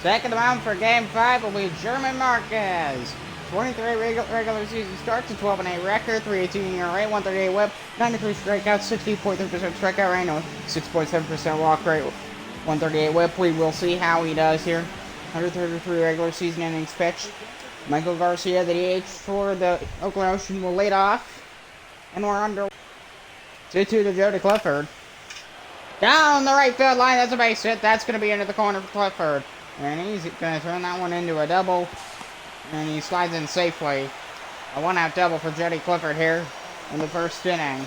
Second round for Game 5 will be German Marquez. 23 regular season starts, a 12-8 record, 318 ERA, 138 whip, 93 strikeouts, 60.3% strikeout rate, 6.7% walk rate, 138 whip. We will see how he does here. 133 regular season innings pitched. Michael Garcia, the DH for the Oakland Ocean, will lead off. And we're under 2-2 to Jody Clifford. Down the right field line, that's a base hit. That's going to be into the corner for Clifford. And he's going to turn that one into a double. And he slides in safely. A one-out double for Jody Clifford here in the first inning.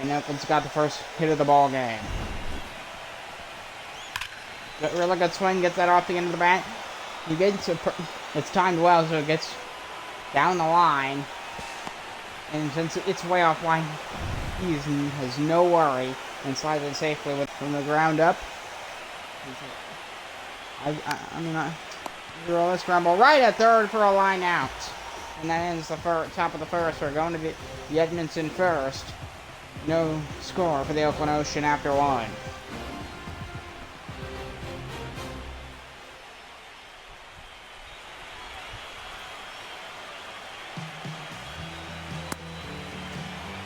And Oakland's got the first hit of the ball game. Really good swing, gets that off the end of the bat. He gets it's timed well, so it gets down the line. And since it's way off line, he has no worry and slides in safely from the ground up. Throw this scramble right at third for a line out. And that ends the top of the first. We're going to the Edmonton first. No score for the Oakland Ocean after one.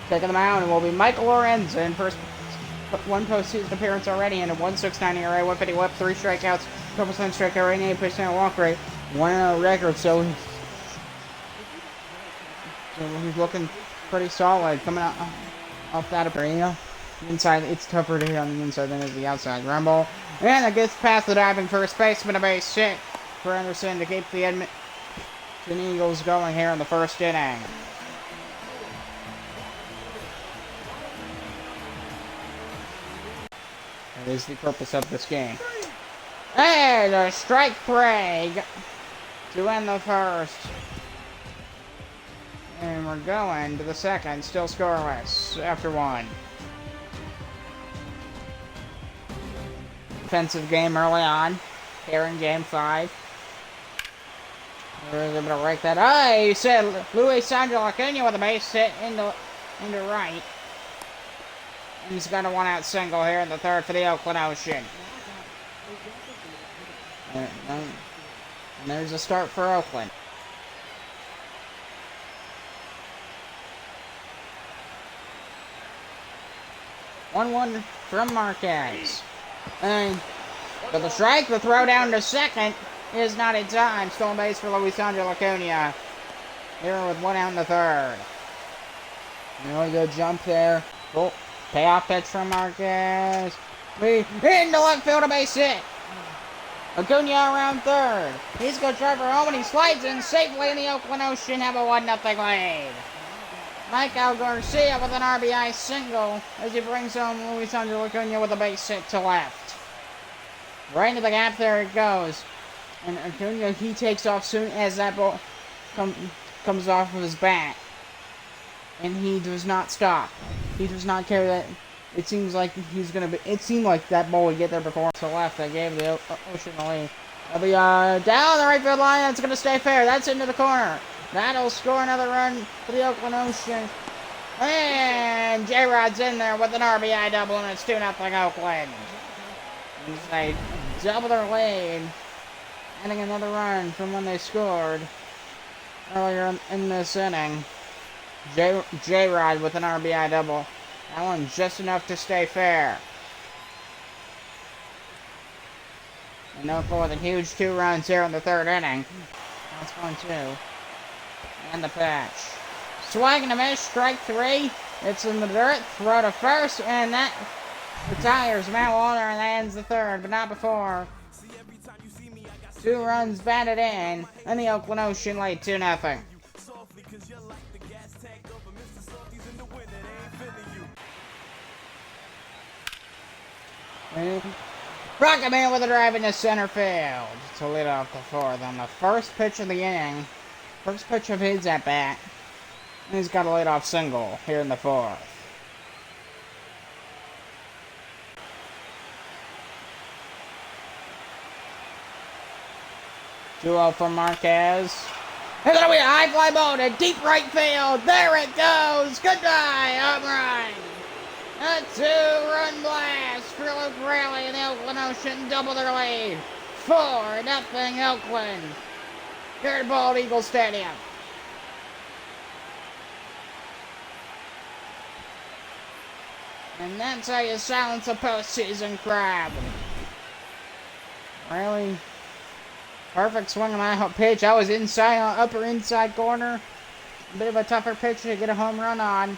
Taking the mound will be Michael Lorenzen. First one postseason appearance already in a 1.69 ERA, 150 whip, 3 strikeouts, 12% strikeout rate, 8% walk rate, 1-0 record. So he's looking pretty solid coming out off that appearance. Inside, it's tougher to hit on the inside than it is the outside. Ground ball, and it gets past the diving first baseman, a base hit for Anderson to keep the Edmonton Eagles going here in the first inning. That is the purpose of this game. And a strike three to end the first. And we're going to the second, still scoreless after one. Defensive game early on here in Game 5. We're able to break that. Oh, you said Luis Acuna with a base hit into right. He's got a one-out single here in the third for the Oakland Ocean. And there's a start for Oakland. 1-1 from Marquez. And with the strike, the throw down to second is not in time. Stolen base for Luis Acuna. Here with one out in the third. Really good jump there. Cool. Payoff pitch from Marquez. Into left field, a base hit. Acuna around third. He's going to try for home, and he slides in safely, and the Oakland Ocean have a 1-0 lead. Michael Garcia with an RBI single as he brings home Luis Acuna with a base hit to left. Right into the gap, there it goes. And Acuna, he takes off soon as that ball comes off of his bat. And he does not stop. He does not care that it seems like he's going to be... It seemed like that ball would get there before to the left. That gave the Ocean the lead. That'll be down the right field line. That's going to stay fair. That's into the corner. That'll score another run for the Oakland Ocean. And J-Rod's in there with an RBI double, and it's 2-0 Oakland. And they double their lead. Adding another run from when they scored earlier in this inning. J-Rod with an RBI double. That one's just enough to stay fair. And no more than huge 2 runs here in the third inning. That's 1-2. And the pitch. Swing and a miss, strike 3. It's in the dirt, throw to first, and that retires Matt Walter, and that ends the third, but not before. 2 runs batted in, and the Oakland Ocean lead 2-0. Rocket Man with a drive into center field to lead off the fourth on the first pitch of the inning. First pitch of his at bat. And he's got a leadoff single here in the fourth. Two-0 from Marquez. And that'll be a high fly ball to deep right field. There it goes. Goodbye, home run. A 2-run blast for Luke Raleigh and the Oakland Ocean double their lead. 4-0 Oakland. Here at Bald Eagle Stadium. And that's how you silence a postseason crowd. Really perfect swing on that pitch. I was inside, upper inside corner. A bit of a tougher pitch to get a home run on.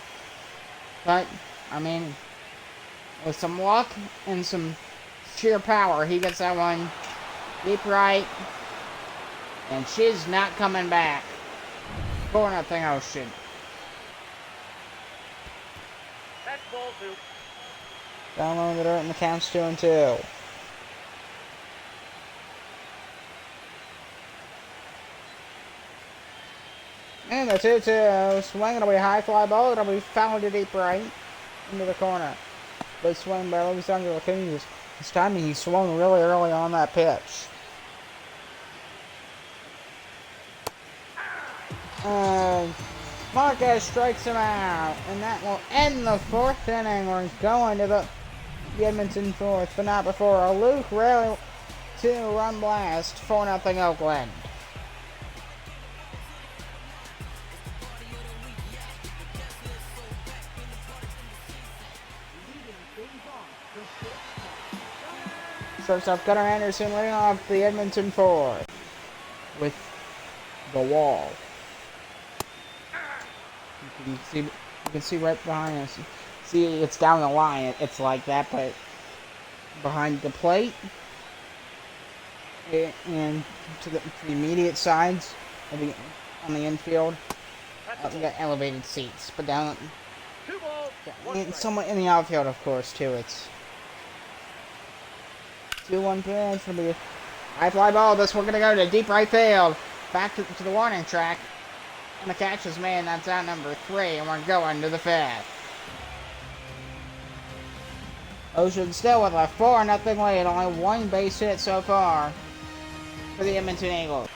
But, I mean, with some luck and some sheer power, he gets that one deep right. And she's not coming back. 4-0 Ocean. That's ball 2. Down low in the dirt and the count's 2-2. And the 2-2 swing. It'll be a high fly ball. It'll be fouled to deep right into the corner. Good swing by Luis Angel Acuna. His timing, he swung really early on that pitch. Marquez strikes him out, and that will end the 4th inning. We're going to the Edmonton 4th, but not before a Luke Raley 2-run blast, 4-0 Oakland. Shortstop Gunnar Anderson leading off the Edmonton 4th with the wall. You can see right behind us. See, it's down the line. It's like that, but behind the plate and to the immediate sides on the infield, we got elevated seats. But down, and somewhat in the outfield, of course, too. It's 2-1 pitch. It'll be a high fly ball. This we're gonna go to deep right field, back to the warning track. And the catch is made, and that's out number 3, and we're going to the 5th. Ocean still with a 4-0 lead, only 1 base hit so far for the Edmonton Eagles.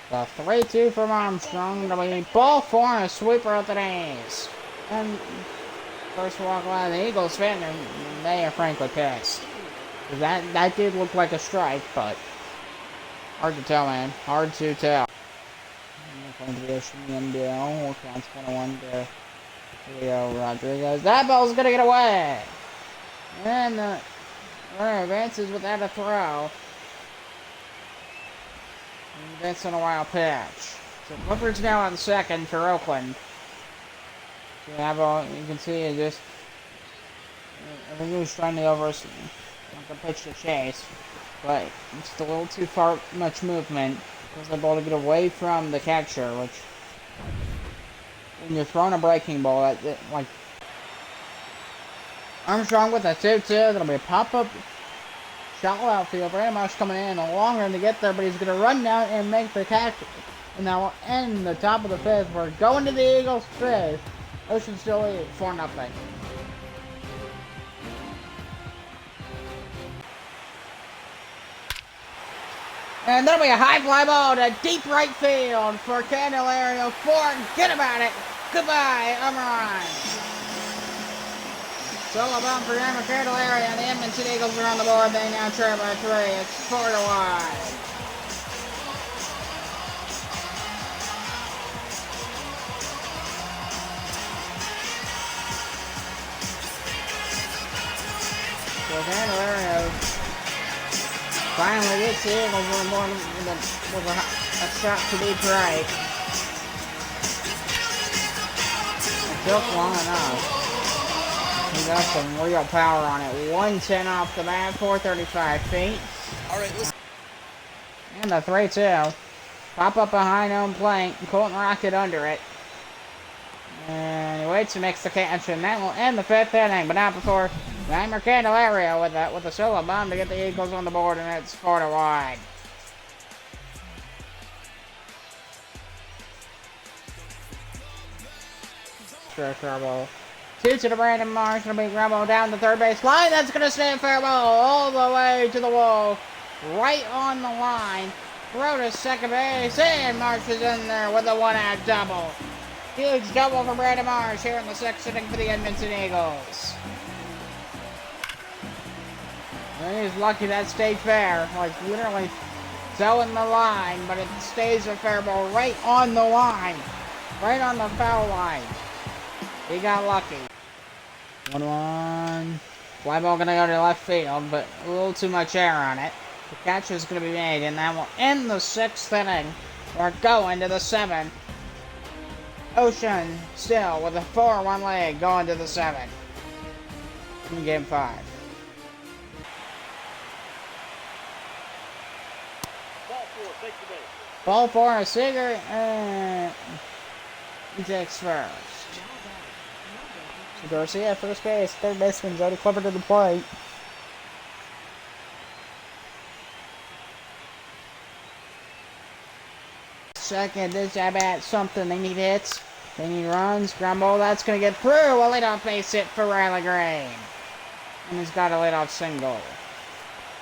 The 3-2 from Armstrong, it'll be ball 4 and a sweeper at the knees. And first walk line, the Eagles fan, they are frankly pissed. That did look like a strike, but hard to tell, man. Hard to tell. Going to the Ocean NBL. We'll count 21 to Leo Rodriguez. That ball's going to get away. And the runner advances without a throw. And that's on a wild pitch. So Clifford's now on second for Oakland. So you can see it just, I think he was trying to like a pitch to chase. But it's a little too much movement. Because the ball to get away from the catcher, which when you're throwing a breaking ball, like Armstrong with a 2-2, it'll be a pop-up shallow outfield. Very much coming in a long run to get there, but he's going to run down and make the catch. And that will end the top of the 5th. We're going to the Eagles 5th. Ocean still lead 4-0. And there'll be a high fly ball to deep right field for Candelario. Forget about it. Goodbye, Amaran. Solo bomb for Yama Candelario, and the Edmonton Eagles are on the board. They now trail by 3. It's 4-1. So Candelario finally gets the Eagles on board with a shot to deep right. It took long enough. He got some real power on it. 110 off the bat, 435 feet. All right, listen. And the 3-2. Pop up behind home plate. Colton Rocket under it. And he waits and makes the catch, and that will end the 5th inning, but not before Reimer Candelario with a solo bomb to get the Eagles on the board, and it's 4-1. Sure, ball. 2 to the Brandon Marsh. It'll be Grumble down the third base line. That's going to stand fair ball all the way to the wall. Right on the line. Throw to second base, and Marsh is in there with a 1-out double. Huge double for Brandon Marsh here in the 6th inning for the Edmonton Eagles. The He's lucky that stayed fair. Like, literally towing the line, but it stays a fair ball right on the line. Right on the foul line. He got lucky. 1-1. Fly ball gonna go to left field, but a little too much air on it. The catch is gonna be made, and that will end the 6th inning. We're going to the 7th. Ocean still with a 4-1 lead going to the 7th. In game 5. Ball 4, a Seager, he takes first. So Garcia at first base, third baseman Jody Clifford to the plate. Second, this at bat something. They need hits. They need runs. Ground ball, that's going to get through. A leadoff base hit for Riley Green. And he's got a leadoff single.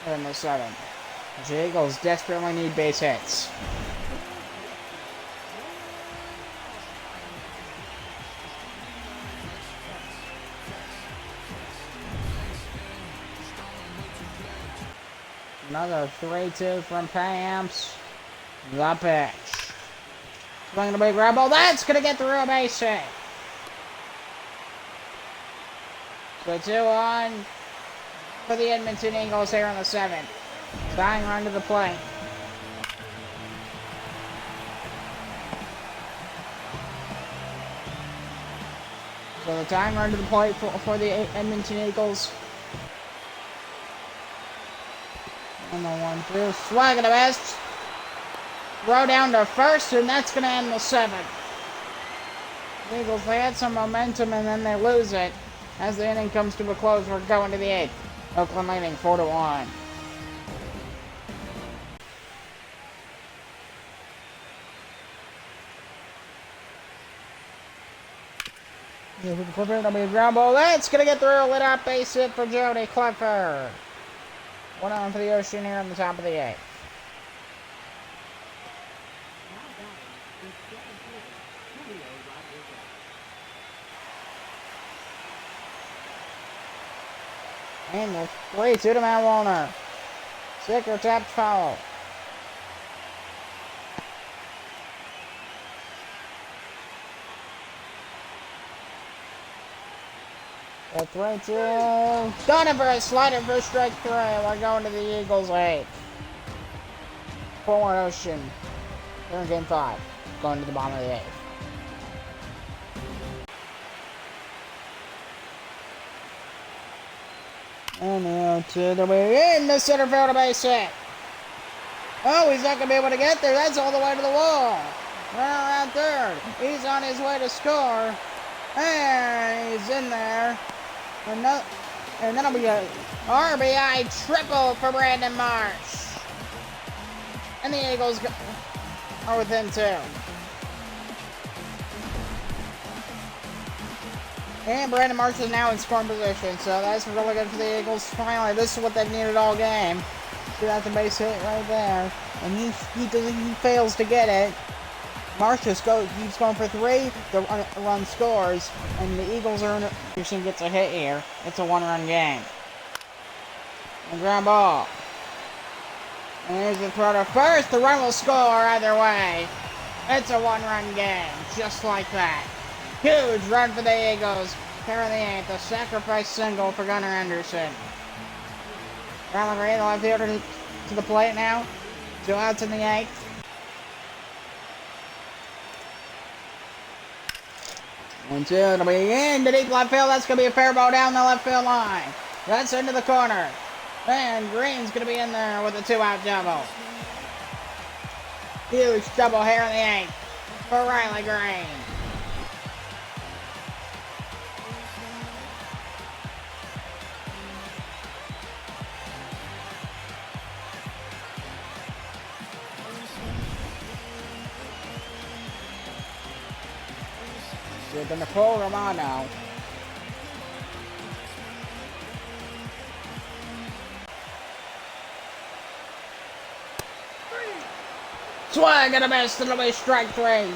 In the 7th. The Eagles desperately need base hits. Another 3-2 from Pamps. The pitch. Swinging a big ground ball. That's going to get through a base hit. So 2-1 for the Edmonton Eagles here in the 7th. Tying run to the plate. So the tying run to the plate for the Edmonton Eagles. And the 1-2. Swing and a miss. Throw down to first, and that's going to end the 7th. The Eagles, they had some momentum, and then they lose it. As the inning comes to a close, we're going to the 8th. Oakland leading 4-1. Clifford, that'll be a ground ball. That's going to get through a lit-up base hit for Jody Clifford. 1-on for the Ocean here on the top of the 8th. And the 3-2 to Matt Warner. Sicker tapped foul. The 3-2. Done for a slider for strike 3. We're going to the Eagles 8th. 4-1 Ocean. They're in game 5. Going to the bottom of the 8th. And the 2 to be in the center field, a base hit. Oh, he's not going to be able to get there. That's all the way to the wall. Right around third. He's on his way to score. And he's in there. And that'll be a RBI triple for Brandon Marsh. And the Eagles are within 2. And Brandon Marsh is now in scoring position, so that's really good for the Eagles. Finally, this is what they've needed all game. See, that's a base hit right there, and he fails to get it. Marsh just keeps going for 3. The run scores, and the Eagles are in. Pearson gets a hit here. It's a 1-run game. And ground ball. And here's the throw to first. The run will score either way. It's a 1-run game, just like that. Huge run for the Eagles. Here in the 8th, a sacrifice single for Gunnar Anderson. Riley Green, the left fielder, to the plate now. 2 outs in the 8th. And 2, it'll be in the deep left field. That's going to be a fair ball down the left field line. That's into the corner. And Green's going to be in there with a 2-out double. Huge double here in the 8th for Riley Green. They're going to pull Romano. Swing and a miss, it'll be strike 3.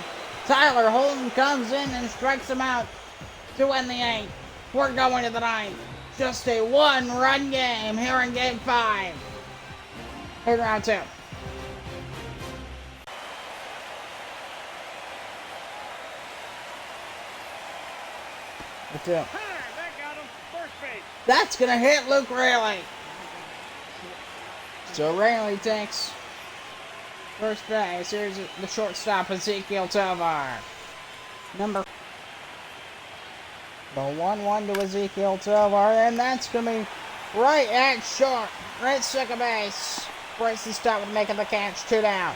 Tyler Holden comes in and strikes him out to end the 8th. We're going to the 9th. just a one-run game here in Game 5. In round 2. That got him. First base. That's gonna hit Luke Rayleigh. So Rayleigh takes first base. Here's the shortstop, Ezekiel Tovar. The 1-1 to Ezekiel Tovar, and that's gonna be right at short, right second base. Bryson Stott would make the catch, 2 down.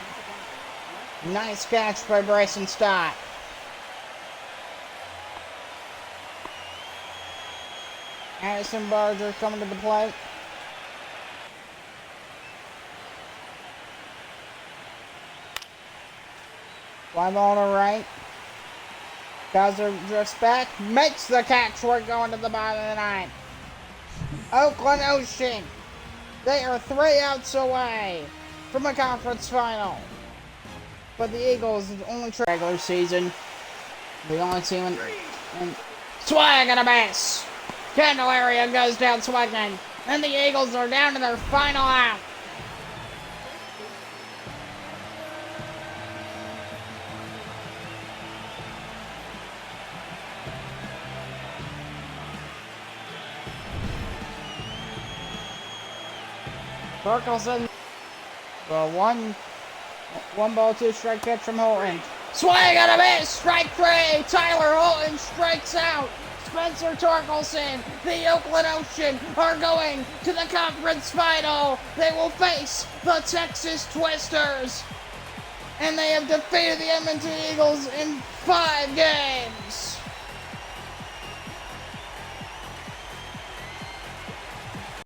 Nice catch by Bryson Stott. Addison Barger coming to the plate. Fly ball to right. Gosler drifts back, makes the catch. We're going to the bottom of the 9th. Oakland Ocean. They are 3 outs away from a conference final. But the Eagles only regular season. The only team in swing and a base. Candelaria goes down swinging. And the Eagles are down to their final out. Torkelson. The one ball, 2 strike pitch from Holton. Swing and a miss. Strike 3. Tyler Holton strikes out. Spencer Torkelson. The Oakland Ocean are going to the conference final. They will face the Texas Twisters. And they have defeated the Edmonton Eagles in 5 games.